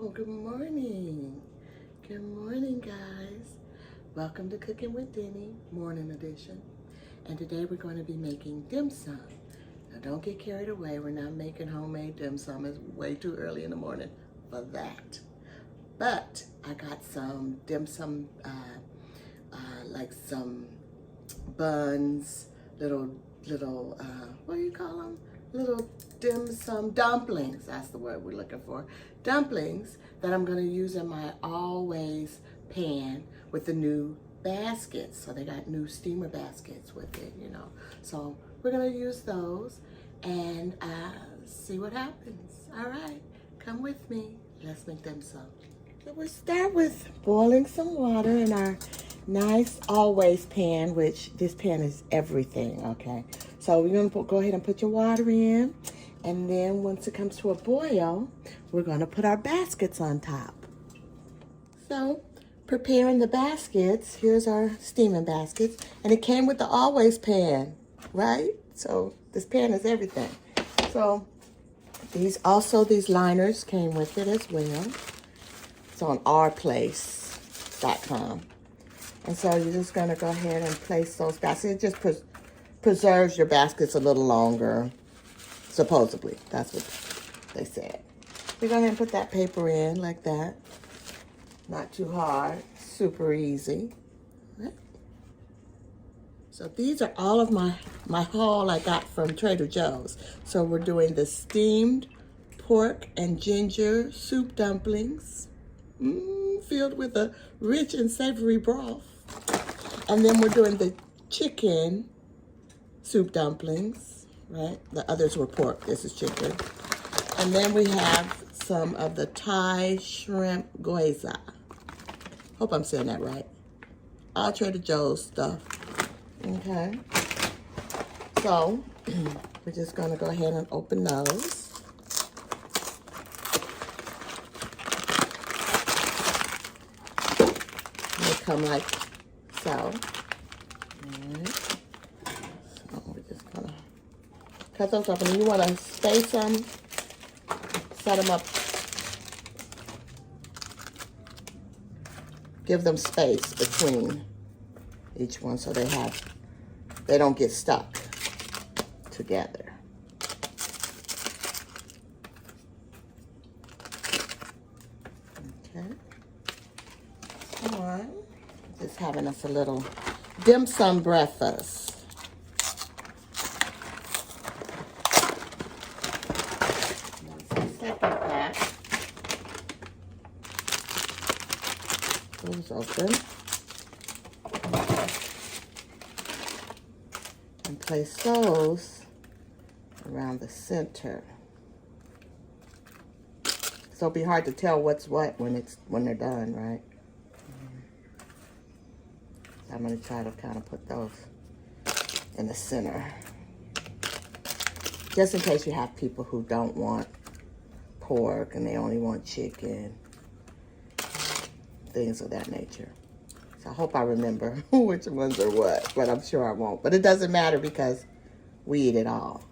Oh, good morning. Good morning, guys. Welcome to Cooking with Denny, morning edition. And today we're going to be making dim sum. Now, don't get carried away. We're not making homemade dim sum. It's way too early in the morning for that. But I got some dim sum, like some buns, little, what do you call them? Little dim sum dumplings. That's the word we're looking for. Dumplings that I'm going to use in my always pan with the new baskets. So they got new steamer baskets with it, you know. So we're going to use those and see what happens. All right, come with me. Let's make dim sum. So we'll start with boiling some water in our nice always pan, which this pan is everything, okay? So you're gonna go ahead and put your water in, and then once it comes to a boil, we're gonna put our baskets on top. So preparing the baskets, here's our steaming baskets, and it came with the always pan, right? So this pan is everything. So these liners came with it as well. It's on ourplace.com. And so you're just going to go ahead and place those baskets. It just preserves your baskets a little longer, supposedly. That's what they said. You go ahead and put that paper in like that. Not too hard. Super easy. Right. So these are all of my haul I got from Trader Joe's. So we're doing the steamed pork and ginger soup dumplings. Filled with a rich and savory broth. And then we're doing the chicken soup dumplings, right? The others were pork, this is chicken. And then we have some of the Thai shrimp gyoza. Hope I'm saying that right. All Trader Joe's stuff, okay? So, we're just gonna go ahead and open those. Come like so. All right. So we're just gonna cut those up, and then you want to space them, set them up, give them space between each one so they don't get stuck together. Okay. All right. Just having us a little dim sum breakfast. Second pack. Those open. And place those around the center. So it'll be hard to tell what's what when they're done, right? I'm going to try to kind of put those in the center. Just in case you have people who don't want pork and they only want chicken. Things of that nature. So I hope I remember which ones are what, but I'm sure I won't. But it doesn't matter because we eat it all.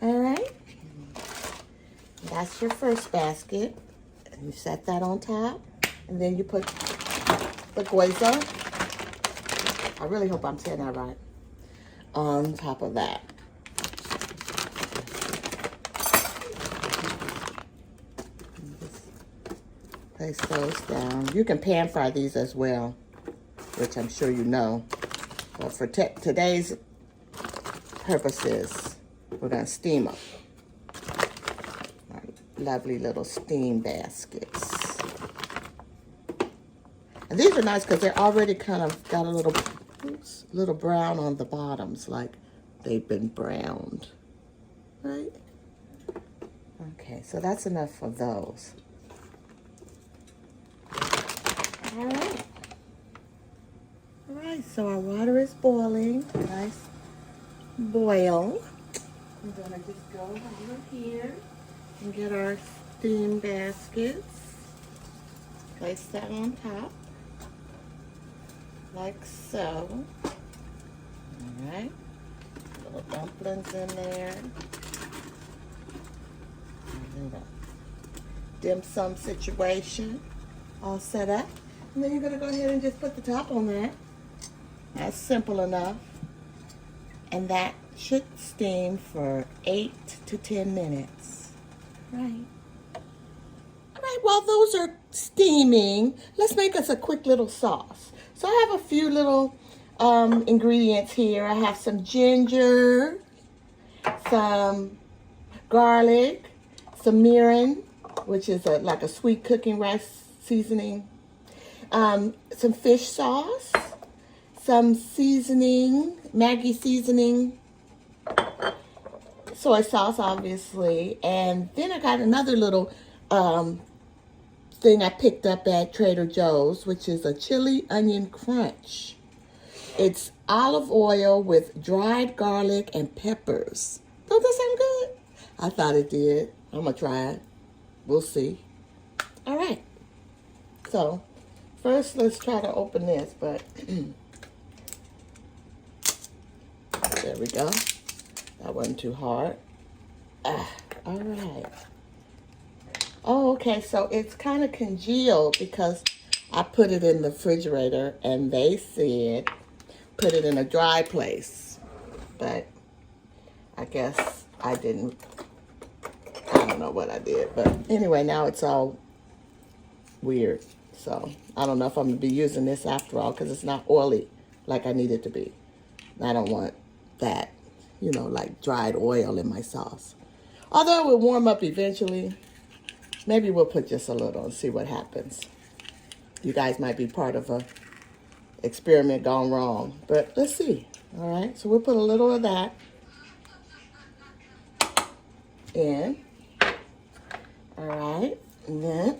All right. That's your first basket. And you set that on top. And then you put the gyoza. I really hope I'm saying that right. On top of that. Just place those down. You can pan fry these as well, which I'm sure you know. But for today's purposes, we're going to steam them. Our lovely little steam baskets. And these are nice because they're already kind of got a little brown on the bottoms, like they've been browned, right? Okay, so that's enough of those. All right, so our water is boiling, nice boil. We're gonna just go over here and get our steam baskets. Place that on top. Like so. All right. Little dumplings in there. dim sum situation all set up. And then you're gonna go ahead and just put the top on there. That's simple enough. And that should steam for 8 to 10 minutes. Right. All right, while those are steaming, let's make us a quick little sauce. So I have a few little ingredients here. I have some ginger, some garlic, some mirin, which is like a sweet cooking rice seasoning, some fish sauce, some seasoning, Maggi seasoning, soy sauce, obviously, and then I got another little thing I picked up at Trader Joe's, which is a chili onion crunch. It's olive oil with dried garlic and peppers. Don't that sound good? I thought it did. I'm gonna try it. We'll see. All right. So first, let's try to open this, but there we go. That wasn't too hard. All right. Oh, okay. So it's kind of congealed because I put it in the refrigerator and they said put it in a dry place. But I guess I didn't. I don't know what I did. But anyway, now it's all weird. So I don't know if I'm going to be using this after all because it's not oily like I need it to be. I don't want that, you know, like dried oil in my sauce. Although it will warm up eventually. Maybe we'll put just a little and see what happens. You guys might be part of a experiment gone wrong. But let's see. All right. So we'll put a little of that in. All right. And then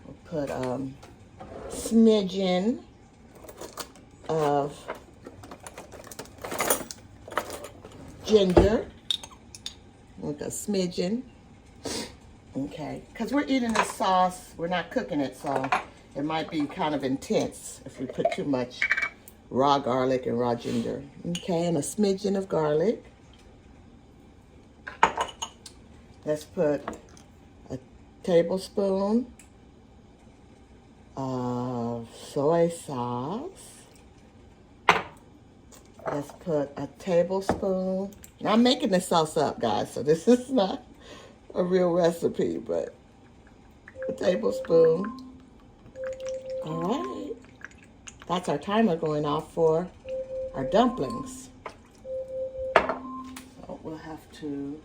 we'll put smidgen of ginger. Like a smidgen. Okay, because we're eating this sauce, we're not cooking it, so it might be kind of intense if we put too much raw garlic and raw ginger. Okay, and a smidgen of garlic. Let's put a tablespoon of soy sauce. Let's put a tablespoon. Now, I'm making this sauce up, guys, so this is not a real recipe, but a tablespoon. All right. That's our timer going off for our dumplings. So we'll have to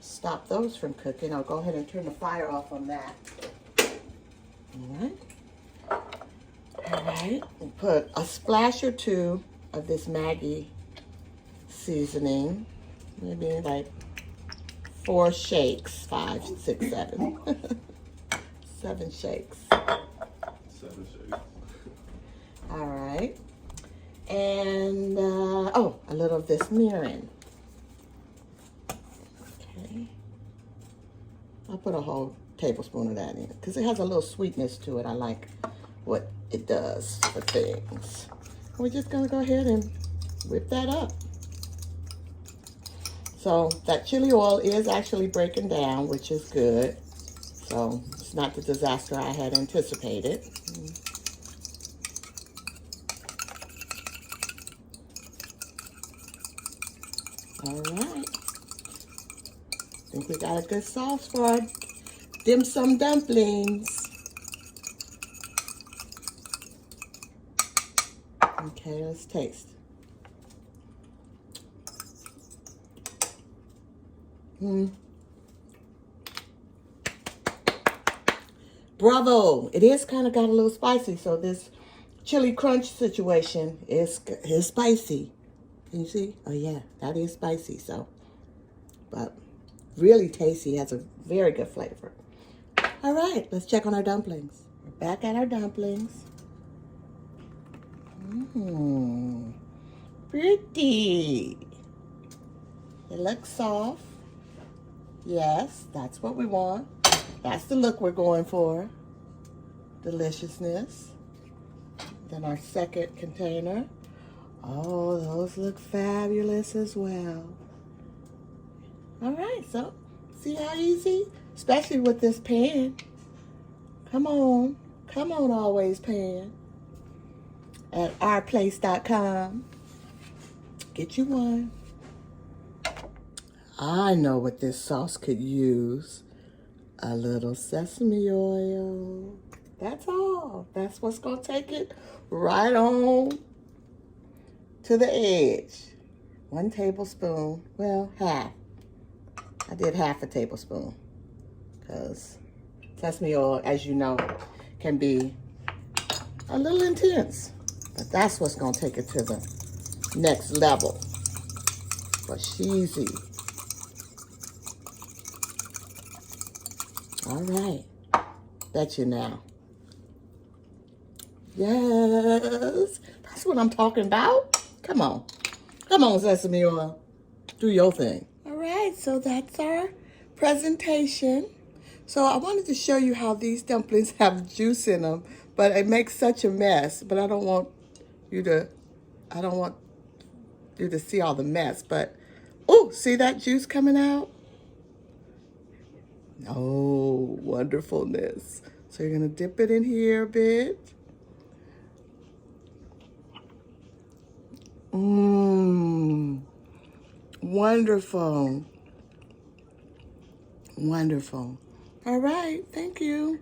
stop those from cooking. I'll go ahead and turn the fire off on that. All right. All right. We'll put a splash or two of this Maggi seasoning. Maybe like 4 shakes, 5, 6, 7. 7 shakes. 7 shakes. All right. And, oh, a little of this mirin. Okay. I'll put a whole tablespoon of that in because it has a little sweetness to it. I like what it does for things. We're just going to go ahead and whip that up. So that chili oil is actually breaking down, which is good. So it's not the disaster I had anticipated. All right. I think we got a good sauce for our dim sum dumplings. Okay, let's taste. Bravo! It is kind of got a little spicy, so this chili crunch situation is spicy. Can you see? Oh yeah, that is spicy. So, but really tasty. Has a very good flavor. All right, let's check on our dumplings. We're back at our dumplings. Pretty. It looks soft. Yes, that's what we want. That's the look we're going for. Deliciousness. Then our second container. Oh, those look fabulous as well. All right, so see how easy especially with this pan. Come on, Always Pan at ourplace.com. Get you one. I know what this sauce could use. A little sesame oil. That's all. That's what's going to take it right on to the edge. 1 tablespoon. Well, half. I did half a tablespoon. Because sesame oil, as you know, can be a little intense. But that's what's going to take it to the next level. For cheesy. All right. Bet you now. Yes. That's what I'm talking about. Come on. Come on, sesame oil. Do your thing. All right. So that's our presentation. So I wanted to show you how these dumplings have juice in them, but it makes such a mess. But I don't want you to see all the mess. But, oh, see that juice coming out? Oh, wonderfulness. So you're going to dip it in here a bit. Mmm. Wonderful. Wonderful. All right. Thank you.